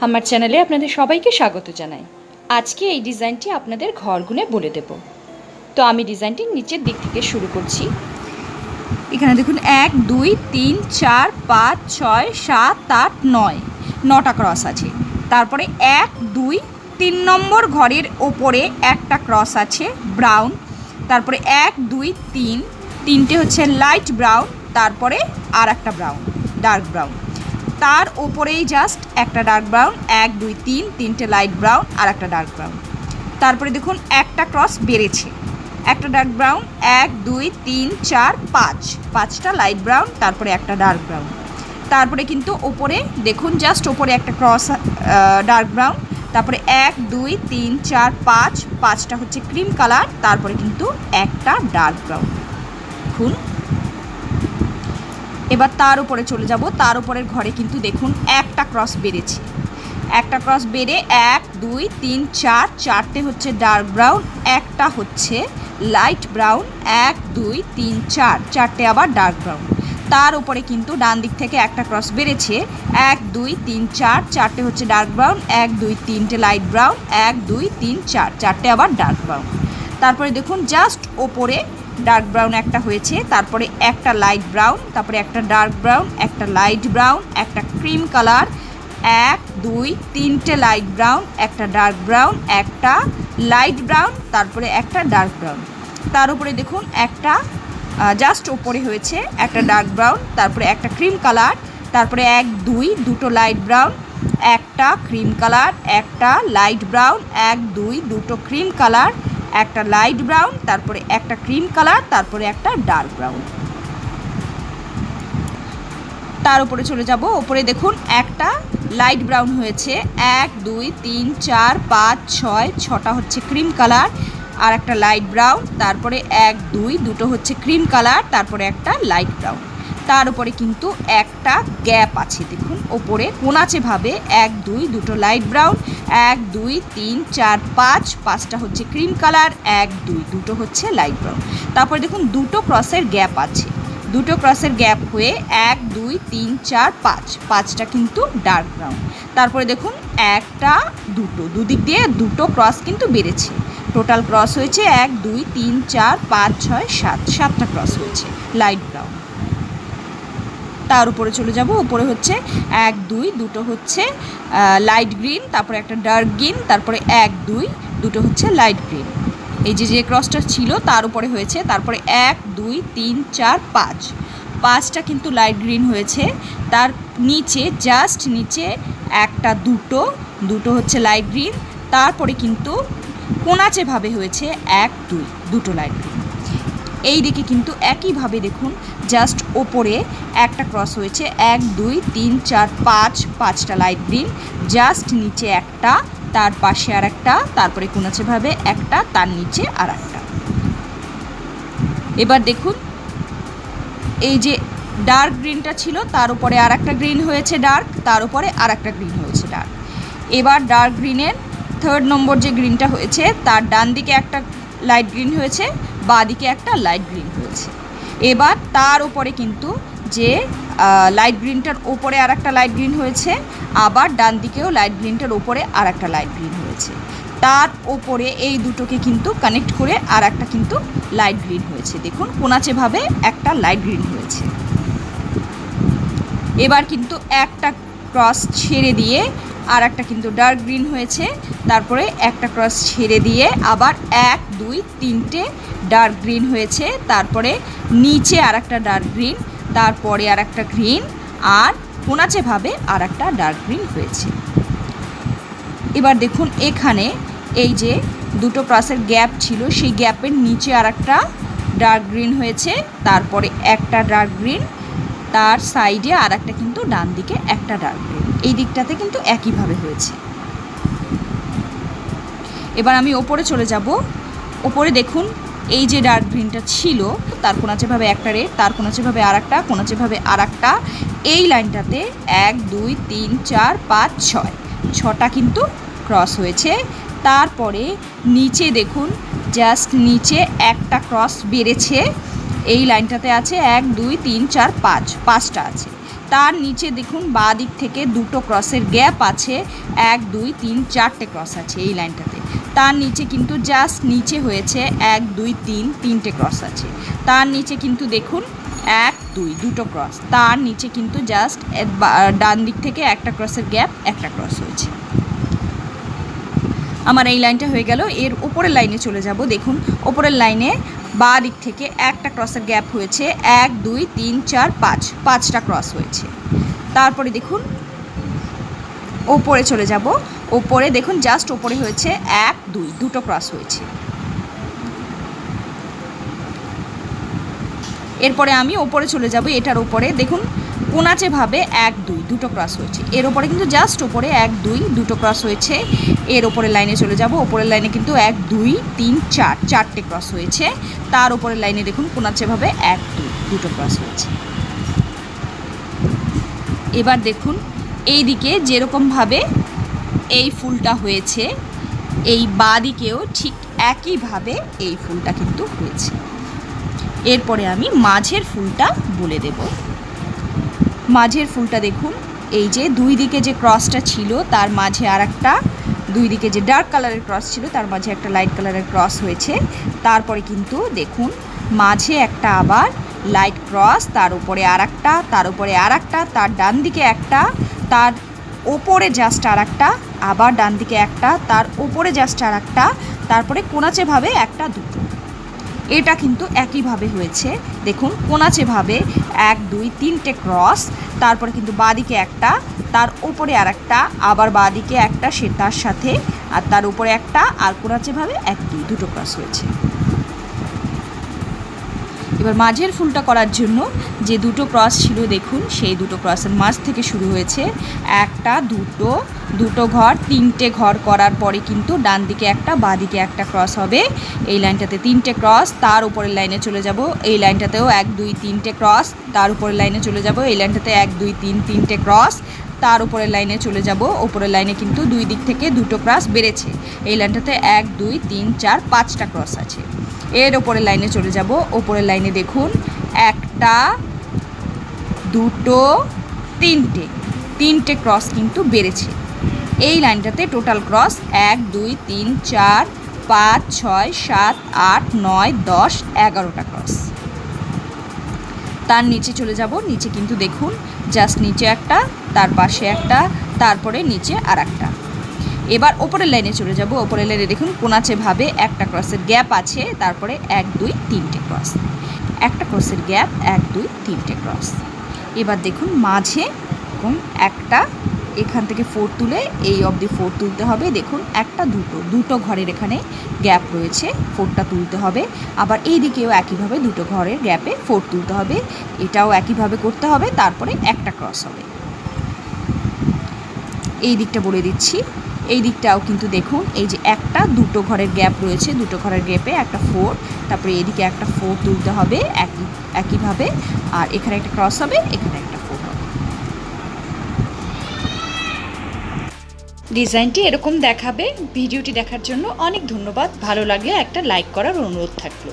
আমার চ্যানেলে আপনাদের সবাইকে স্বাগত জানাই। আজকে এই ডিজাইনটি আপনাদের ঘর গুনে বলে দেব। তো আমি ডিজাইনটি নিচের দিক থেকে শুরু করছি। এখানে দেখুন 1 2 3 4 5 6 7 8 9 9টা ক্রস আছে। তারপরে 1 2 3 নম্বর ঘরের ওপরে একটা ক্রস আছে ব্রাউন। তারপরে 1 2 3 তিনটে হচ্ছে লাইট ব্রাউন, তারপরে আর একটা ব্রাউন ডার্ক ব্রাউন, তার ওপরেই জাস্ট একটা ডার্ক ব্রাউন, 1 2 3 তিনটে লাইট ব্রাউন আর একটা ডার্ক ব্রাউন। তারপরে দেখুন একটা ক্রস বেড়েছে, একটা ডার্ক ব্রাউন, 1 2 3 4 5 5টা লাইট ব্রাউন, তারপরে একটা ডার্ক ব্রাউন। তারপরে কিন্তু ওপরে দেখুন জাস্ট ওপরে একটা ক্রস ডার্ক ব্রাউন, তারপরে 1 2 3 4 5 5টা হচ্ছে ক্রিম কালার, তারপরে কিন্তু একটা ডার্ক ব্রাউন। দেখুন এবার তার উপরে চলে যাব। তার উপরের ঘরে কিন্তু দেখুন একটা ক্রস বেড়েছে, একটা ক্রস বেড়ে 1 2 3 4 চারটে হচ্ছে ডার্ক ব্রাউন, একটা হচ্ছে লাইট ব্রাউন, 1 2 3 4 চারটে আবার ডার্ক ব্রাউন। তার উপরে কিন্তু ডান দিক থেকে একটা ক্রস বেড়েছে, 1 2 3 4 চারটে হচ্ছে ডার্ক ব্রাউন, 1 2 3টে লাইট ব্রাউন, 1 2 3 4 চারটে আবার ডার্ক ব্রাউন। তারপরে দেখুন জাস্ট ওপরে ডার্ক ব্রাউন একটা হয়েছে, তারপরে একটা লাইট ব্রাউন, তারপরে একটা ডার্ক ব্রাউন, একটা লাইট ব্রাউন, একটা ক্রিম কালার, 1 2 তিনটে লাইট ব্রাউন, একটা ডার্ক ব্রাউন, একটা লাইট ব্রাউন, তারপরে একটা ডার্ক ব্রাউন। তার উপরে দেখুন একটা জাস্ট ওপরে হয়েছে একটা ডার্ক ব্রাউন, তারপরে একটা ক্রিম কালার, তারপরে 1 2 দুটো লাইট ব্রাউন, একটা ক্রিম কালার, একটা লাইট ব্রাউন, 1 2 দুটো ক্রিম কালার, একটা লাইট ব্রাউন, তারপরে একটা ক্রিম কালার, তারপরে একটা ডার্ক ব্রাউন। তার উপরে চলে যাব। ওপরে দেখুন একটা লাইট ব্রাউন হয়েছে, 1 2 3 4 5 6 6টা হচ্ছে ক্রিম কালার আর একটা লাইট ব্রাউন, তারপরে 1 2 দুটো হচ্ছে ক্রিম কালার, তারপরে একটা লাইট ব্রাউন। তার উপরে কিন্তু একটা গ্যাপ আছে, দেখুন ওপরে কোনাচেভাবে 1 2 দুটো লাইট ব্রাউন, 1 2 3 4 5 5টা হচ্ছে ক্রিম কালার, 1 2 দুটো হচ্ছে লাইট ব্রাউন। তারপরে দেখুন দুটো ক্রসের গ্যাপ আছে, দুটো ক্রসের গ্যাপ হয়ে 1 2 3 4 5 5টা কিন্তু ডার্ক ব্রাউন। তারপরে দেখুন একটা দুটো দুদিক দিয়ে দুটো ক্রস কিন্তু বেড়েছে, টোটাল ক্রস হয়েছে 1 2 3 4 5 6 7 7টা ক্রস হয়েছে লাইট ব্রাউন। তার উপরে চলে যাব। উপরে হচ্ছে 1 2 দুটো হচ্ছে লাইট গ্রিন, তারপরে একটা ডার্ক গ্রিন, তারপরে 1 2 দুটো হচ্ছে লাইট গ্রিন। এই যে ক্রসটা ছিল তার উপরে হয়েছে, তারপরে 1 2 3 4 5 5টা কিন্তু লাইট গ্রিন হয়েছে। তার নিচে জাস্ট নিচে একটা দুটো দুটো হচ্ছে লাইট গ্রিন, তারপরে কিন্তু কোনাচেভাবে হয়েছে 1 2 দুটো লাইট গ্রিন। এই দিকে কিন্তু একইভাবে দেখুন জাস্ট ওপরে একটা ক্রস হয়েছে, 1 2 3 4 5 5টা লাইট গ্রিন, জাস্ট নিচে একটা, তার পাশে আর একটা, তারপরে কোনাচেভাবে একটা, তার নিচে আর একটা। এবার দেখুন এই যে ডার্ক গ্রিনটা ছিল তার উপরে আর একটা গ্রিন হয়েছে ডার্ক, তার উপরে আর একটা গ্রিন হয়েছে ডার্ক। এবার ডার্ক গ্রিনের 3rd নম্বর যে গ্রিনটা হয়েছে তার ডান দিকে একটা লাইট গ্রিন হয়েছে, বাঁ দিকে একটা লাইট গ্রিন হয়েছে। এবার তার উপরে কিন্তু যে লাইট গ্রিনটার ওপরে আর একটা লাইট গ্রিন হয়েছে, আবার ডান দিকেও লাইট গ্রিনটার ওপরে আর একটা লাইট গ্রিন হয়েছে, তার ওপরে এই দুটোকে কিন্তু কানেক্ট করে আর একটা কিন্তু লাইট গ্রিন হয়েছে। দেখুন কোনাচেভাবে একটা লাইট গ্রিন হয়েছে। এবার কিন্তু একটা ক্রস ছেড়ে দিয়ে আর একটা কিন্তু ডার্ক গ্রিন হয়েছে, তারপরে একটা ক্রস ছেড়ে দিয়ে আবার 1 2 তিনটে ডার্ক গ্রিন হয়েছে, তারপরে নিচে আর একটা ডার্ক গ্রিন, তারপরে আর একটা গ্রিন, আর কোনাচেভাবে আর একটা ডার্ক গ্রিন হয়েছে। এবার দেখুন এখানে এই যে দুটো ক্রসের গ্যাপ ছিল সেই গ্যাপের নিচে আর একটা ডার্ক গ্রিন হয়েছে, তারপরে একটা ডার্ক গ্রিন, তার সাইডে আর একটা কিন্তু ডান দিকে একটা ডার্ক গ্রিন, এই দিকটাতে কিন্তু একইভাবে হয়েছে। এবার আমি ওপরে চলে যাব। ওপরে দেখুন এই যে ডার্ক গ্রিনটা ছিল তার কোনাচেভাবে একটা রেড, তার কোনাচেভাবে আর একটা, কোনাচেভাবে আর একটা, এই লাইনটাতে 1 2 3 4 5 6 6টা কিন্তু ক্রস হয়েছে। তারপরে নিচে দেখুন জাস্ট নিচে একটা ক্রস বেড়েছে, এই লাইনটাতে আছে 1 2 3 4 5 5টা আছে, তার নিচে দেখুন বাঁ দিক থেকে দুটো ক্রসের গ্যাপ আছে, 1 2 3 4টে ক্রস আছে এই লাইনটাতে। তার নিচে কিন্তু জাস্ট নিচে হয়েছে 1 2 3 3টে ক্রস আছে। তার নিচে কিন্তু দেখুন 1 2 দুটো ক্রস। তার নিচে কিন্তু জাস্ট ডান দিক থেকে একটা ক্রসের গ্যাপ, একটা ক্রস হয়েছে। আমার এই লাইনটা হয়ে গেল। এর উপরের লাইনে চলে যাব। দেখুন উপরের লাইনে বাঁ দিক থেকে একটা ক্রসের গ্যাপ হয়েছে, 1 2 3 4 5 5টা ক্রস হয়েছে। তারপরে দেখুন ওপরে চলে যাব। ওপরে দেখুন জাস্ট ওপরে হয়েছে 1 2 দুটো ক্রস হয়েছে। এরপরে আমি ওপরে চলে যাব। এটার উপরে দেখুন কোনাচেভাবে 1 2 দুটো ক্রস হয়েছে। এর ওপরে কিন্তু জাস্ট ওপরে 1 2 দুটো ক্রস হয়েছে। এর ওপরের লাইনে চলে যাব। ওপরের লাইনে কিন্তু 1 2 3 4 চারটে ক্রস হয়েছে। তার ওপরের লাইনে দেখুন কোনাচেভাবে 1 2 দুটো ক্রস হয়েছে। এবার দেখুন এই দিকে যেরকমভাবে এই ফুলটা হয়েছে, এই বাঁ দিকেও ঠিক একইভাবে এই ফুলটা কিন্তু হয়েছে। এরপরে আমি মাঝের ফুলটা বলে দেব। মাঝের ফুলটা দেখুন এই যে দুই দিকে যে ক্রসটা ছিল তার মাঝে আর একটা, দুই দিকে যে ডার্ক কালারের ক্রস ছিল তার মাঝে একটা লাইট কালারের ক্রস হয়েছে। তারপরে কিন্তু দেখুন মাঝে একটা আবার লাইট ক্রস, তার উপরে আর একটা, তার উপরে আর একটা, তার ডান দিকে একটা, তার ওপরে জাস্ট আর একটা, আবার ডান দিকে একটা, তার ওপরে জাস্ট আর একটা, তারপরে কোনাচেভাবে একটা দুটো। এটা কিন্তু একইভাবে হয়েছে। দেখুন কোনাচেভাবে 1 2 3টে ক্রস, তারপরে কিন্তু বাঁদিকে একটা, তার উপরে আর একটা, আবার বাঁদিকে একটা সে তার সাথে, আর তার উপরে একটা, আর কোনাচেভাবে 1 2 দুটো ক্রস হয়েছে। এবার মাঝের ফুলটা করার জন্য যে দুটো ক্রস ছিল দেখুন সেই দুটো ক্রসের মাঝ থেকে শুরু হয়েছে, একটা দুটো, দুটো ঘর, তিনটে ঘর করার পরে কিন্তু ডান দিকে একটা, বাঁ দিকে একটা ক্রস হবে। এই লাইনটাতে 3টে ক্রস। তার উপরের লাইনে চলে যাব। এই লাইনটাতেও 1 2 3টে ক্রস। তার উপরের লাইনে চলে যাব। এই লাইনটাতে 1 2 3 3টে ক্রস। তার উপরের লাইনে চলে যাব। উপরের লাইনে কিন্তু দুই দিক থেকে দুটো ক্রস বেড়েছে। এই লাইনটাতে 1 2 3 4 5টা ক্রস আছে। এর ওপরের লাইনে চলে যাব। ওপরের লাইনে দেখুন একটা দুটো তিনটে ক্রস কিন্তু বেড়েছে। এই লাইনটাতে টোটাল ক্রস 1 2 3 4 5 6 7 8 9 10 11টা ক্রস। তার নিচে চলে যাব। নিচে কিন্তু দেখুন জাস্ট নিচে একটা, তার পাশে একটা, তারপরে নিচে আর একটা। এবার ওপরের লাইনে চলে যাব। ওপরের লাইনে দেখুন কোনাচেভাবে একটা ক্রসের গ্যাপ আছে, তারপরে 1 2 3টে ক্রস, একটা ক্রসের গ্যাপ, 1 2 3টে ক্রস। এবার দেখুন মাঝে এরকম একটা, এখান থেকে 4 তুলে এই অবধি 4 তুলতে হবে। দেখুন একটা দুটো ঘরের এখানে গ্যাপ রয়েছে, 4টা তুলতে হবে। আবার এই দিকেও একইভাবে দুটো ঘরের গ্যাপে 4 তুলতে হবে। এটাও একইভাবে করতে হবে। তারপরে একটা ক্রস হবে। এই দিকটা বলে দিচ্ছি। এই দিকটাও কিন্তু দেখুন এই যে একটা দুটো ঘরের গ্যাপ রয়েছে, দুটো ঘরের গ্যাপে একটা 4, তারপরে এদিকে একটা 4 তুলতে হবে একইভাবে। আর এখানে একটা ক্রস হবে, এখানে একটা 4 হবে। ডিজাইনটি এরকম দেখাবে। ভিডিওটি দেখার জন্য অনেক ধন্যবাদ। ভালো লাগলে একটা লাইক করার অনুরোধ থাকলো।